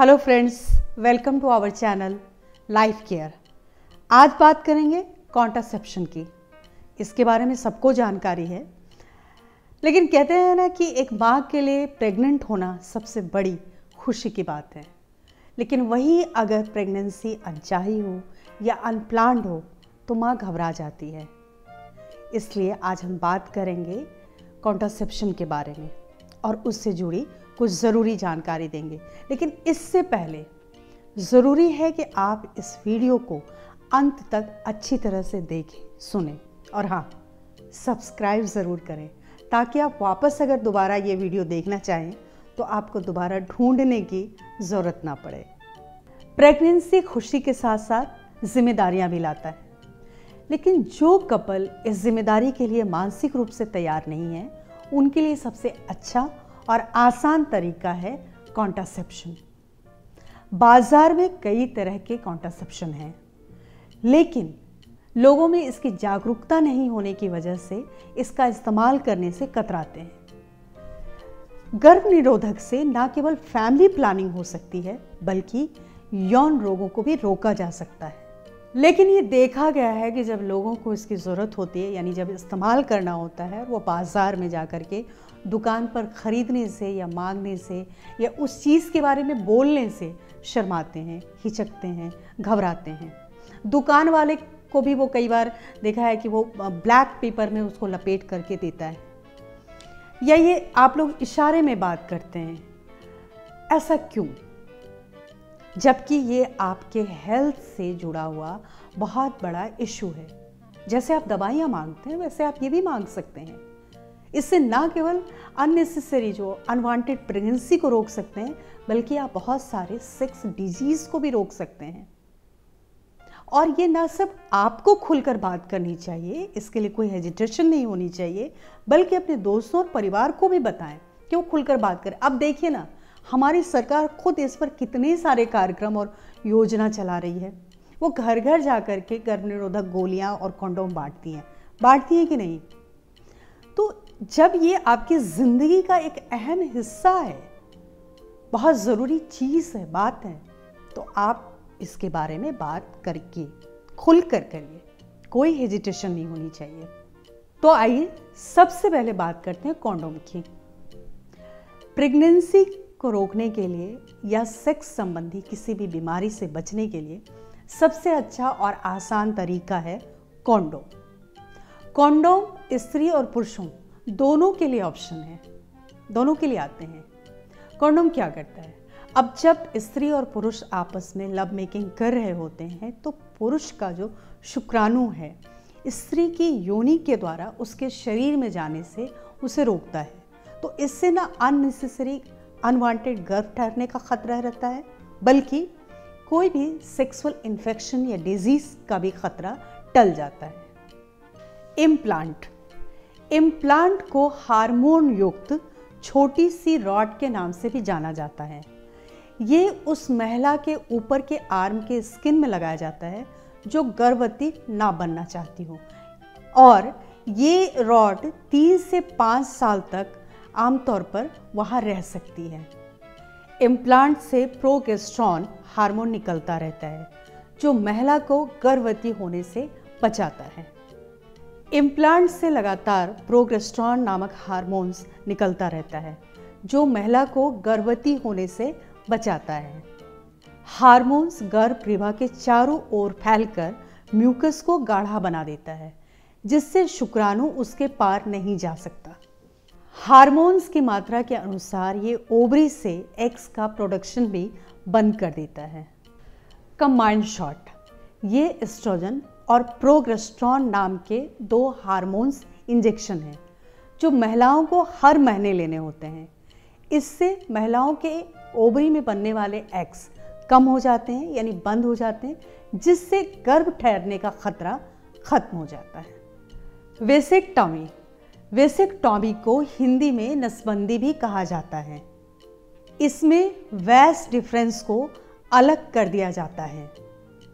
Hello friends, welcome to our channel life care. आज बात करेंगे कॉन्ट्रासेप्शन की। इसके बारे में सबको जानकारी है, लेकिन कहते हैं ना कि एक माँ के लिए प्रेग्नेंट होना सबसे बड़ी खुशी की बात है। लेकिन वही अगर प्रेगनेंसी अनचाही हो या अनप्लान्ड हो तो माँ घबरा जाती है। इसलिए आज हम बात करेंगे कॉन्ट्रासेप्शन के बारे में और उससे जुड़ी कुछ ज़रूरी जानकारी देंगे। लेकिन इससे पहले ज़रूरी है कि आप इस वीडियो को अंत तक अच्छी तरह से देखें, सुनें और हाँ, सब्सक्राइब ज़रूर करें ताकि आप वापस अगर दोबारा ये वीडियो देखना चाहें तो आपको दोबारा ढूंढने की ज़रूरत ना पड़े। प्रेगनेंसी खुशी के साथ साथ जिम्मेदारियां भी लाता है, लेकिन जो कपल इस जिम्मेदारी के लिए मानसिक रूप से तैयार नहीं है उनके लिए सबसे अच्छा और आसान तरीका है कॉन्ट्रासेप्शन। बाजार में कई तरह के कॉन्ट्रासेप्शन हैं, लेकिन लोगों में इसकी जागरूकता नहीं होने की वजह से इसका इस्तेमाल करने से कतराते हैं। गर्भ निरोधक से न केवल फैमिली प्लानिंग हो सकती है बल्कि यौन रोगों को भी रोका जा सकता है। लेकिन ये देखा गया है कि जब लोगों को इसकी ज़रूरत होती है, यानी जब इस्तेमाल करना होता है, वो बाज़ार में जा कर के दुकान पर ख़रीदने से या मांगने से या उस चीज़ के बारे में बोलने से शर्माते हैं, हिचकते हैं, घबराते हैं। दुकान वाले को भी वो कई बार देखा है कि वो ब्लैक पेपर में उसको लपेट करके देता है, या ये आप लोग इशारे में बात करते हैं। ऐसा क्यों? जबकि ये आपके हेल्थ से जुड़ा हुआ बहुत बड़ा इशू है। जैसे आप दवाइयाँ मांगते हैं वैसे आप ये भी मांग सकते हैं। इससे ना केवल अननेसेसरी जो अनवांटेड प्रेगनेंसी को रोक सकते हैं बल्कि आप बहुत सारे सेक्स डिजीज़ को भी रोक सकते हैं। और ये ना सिर्फ आपको खुलकर बात करनी चाहिए, इसके लिए कोई हेजिटेशन नहीं होनी चाहिए, बल्कि अपने दोस्तों और परिवार को भी बताएं कि वो खुलकर बात करें। अब देखिए ना, हमारी सरकार खुद इस पर कितने सारे कार्यक्रम और योजना चला रही है। वो घर घर जा कर के गर्भ निरोधक गोलियां और कंडोम बांटती हैं कि नहीं? तो जब ये आपकी ज़िंदगी का एक अहम हिस्सा है, बहुत ज़रूरी चीज़ है, बात है, तो आप इसके बारे में बात करके खुल कर करिए, कोई हेजिटेशन नहीं होनी चाहिए। तो आइए सबसे पहले बात करते हैं कंडोम की। प्रेगनेंसी को रोकने के लिए या सेक्स संबंधी किसी भी बीमारी से बचने के लिए सबसे अच्छा और आसान तरीका है कंडोम। कंडोम स्त्री और पुरुषों दोनों के लिए ऑप्शन है, दोनों के लिए आते हैं। कंडोम क्या करता है? अब जब स्त्री और पुरुष आपस में लव मेकिंग कर रहे होते हैं तो पुरुष का जो शुक्राणु है स्त्री की योनि के द्वारा उसके शरीर में जाने से उसे रोकता है। तो इससे ना अननेसेसरी अनवांटेड गर्भ ठहरने का खतरा रहता है, बल्कि कोई भी सेक्सुअल इन्फेक्शन या डिजीज का भी खतरा टल जाता है। इम्प्लांट को हार्मोन युक्त छोटी सी रॉड के नाम से भी जाना जाता है। ये उस महिला के ऊपर के आर्म के स्किन में लगाया जाता है जो गर्भवती ना बनना चाहती हो, और ये रॉड 3 से 5 साल तक आमतौर पर वहाँ रह सकती है। इम्प्लांट से प्रोजेस्टेरोन हार्मोन निकलता रहता है जो महिला को गर्भवती होने से बचाता है। इम्प्लांट से लगातार प्रोजेस्टेरोन नामक हार्मोन्स निकलता रहता है जो महिला को गर्भवती होने से बचाता है। हार्मोन्स गर्भ ग्रीवा के चारों ओर फैलकर म्यूकस को गाढ़ा बना देता है जिससे शुक्राणु उसके पार नहीं जा सकता। हार्मोन्स की मात्रा के अनुसार ये ओवरी से एग्स का प्रोडक्शन भी बंद कर देता है। कंबाइंड शॉट, ये एस्ट्रोजन और प्रोजेस्टेरोन नाम के 2 हार्मोन्स इंजेक्शन हैं जो महिलाओं को हर महीने लेने होते हैं। इससे महिलाओं के ओवरी में बनने वाले एग्स कम हो जाते हैं, यानी बंद हो जाते हैं, जिससे गर्भ ठहरने का खतरा खत्म हो जाता है। वेसेक्टॉमी को हिंदी में नसबंदी भी कहा जाता है। इसमें वैस डिफरेंस को अलग कर दिया जाता है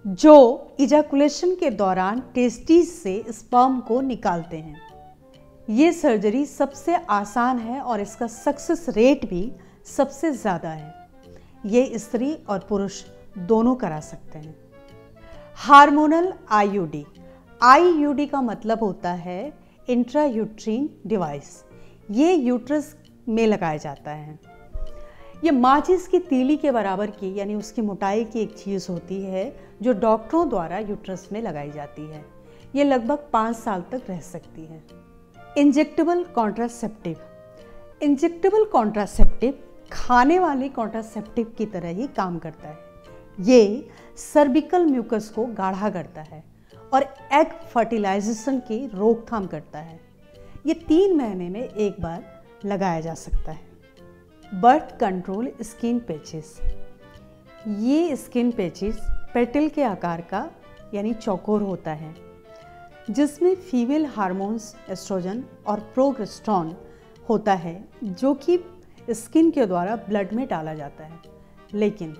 जो इजैकुलेशन के दौरान टेस्टिस से स्पर्म को निकालते हैं। ये सर्जरी सबसे आसान है और इसका सक्सेस रेट भी सबसे ज़्यादा है। ये स्त्री और पुरुष दोनों करा सकते हैं। Hormonal IUD. आईयूडी का मतलब होता है इंट्रायूट्रीन डिवाइस। ये यूट्रस में लगाया जाता है। ये माचिस की तीली के बराबर की यानी उसकी मोटाई की एक चीज़ होती है जो डॉक्टरों द्वारा यूट्रस में लगाई जाती है। ये लगभग 5 साल तक रह सकती है। Injectable contraceptive. इंजेक्टेबल कॉन्ट्रासेप्टिव खाने वाले कॉन्ट्रासेप्टिव की तरह ही काम करता है। ये सर्विकल म्यूकस को गाढ़ा करता है और एग फर्टिलाइजेशन की रोकथाम करता है। ये 3 महीने में एक बार लगाया जा सकता है। Birth control skin patches. ये स्किन पैचेस पेटल के आकार का यानी चौकोर होता है, जिसमें फीमेल हार्मोन्स एस्ट्रोजन और प्रोजेस्टेरोन होता है, जो कि स्किन के द्वारा ब्लड में डाला जाता है। लेकिन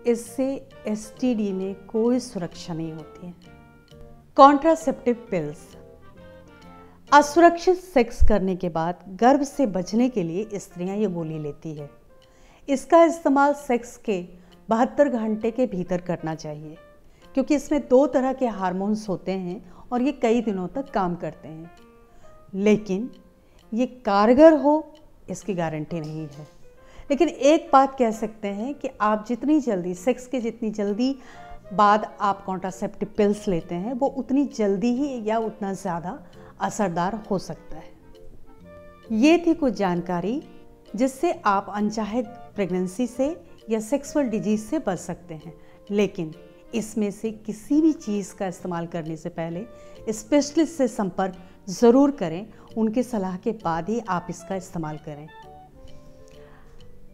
इससे एसटीडी में कोई सुरक्षा नहीं होती है। Contraceptive pills. असुरक्षित सेक्स करने के बाद गर्भ से बचने के लिए स्त्रियां ये गोली लेती है। इसका इस्तेमाल सेक्स के 72 घंटे के भीतर करना चाहिए, क्योंकि इसमें 2 तरह के हार्मोन्स होते हैं और ये कई दिनों तक काम करते हैं। लेकिन ये कारगर हो इसकी गारंटी नहीं है। लेकिन एक बात कह सकते हैं कि आप जितनी जल्दी सेक्स के जितनी जल्दी बाद आप कॉन्ट्रासेप्टिव पिल्स लेते हैं, वो उतनी जल्दी ही या उतना ज़्यादा असरदार हो सकता है। ये थी कुछ जानकारी जिससे आप अनचाहे प्रेगनेंसी से या सेक्सुअल डिजीज से बच सकते हैं। लेकिन इसमें से किसी भी चीज़ का इस्तेमाल करने से पहले स्पेशलिस्ट से संपर्क ज़रूर करें। उनकी सलाह के बाद ही आप इसका इस्तेमाल करें।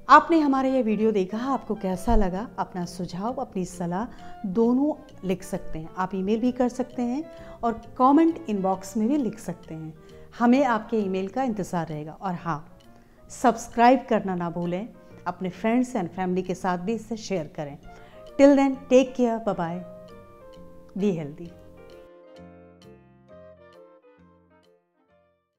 आपने हमारा ये वीडियो देखा, आपको कैसा लगा? अपना सुझाव, अपनी सलाह दोनों लिख सकते हैं। आप ईमेल भी कर सकते हैं और कमेंट इनबॉक्स में भी लिख सकते हैं। हमें आपके ईमेल का इंतज़ार रहेगा। और हाँ, सब्सक्राइब करना ना भूलें। अपने फ्रेंड्स एंड फैमिली के साथ भी इसे शेयर करें। Till then, take care, bye bye, be healthy.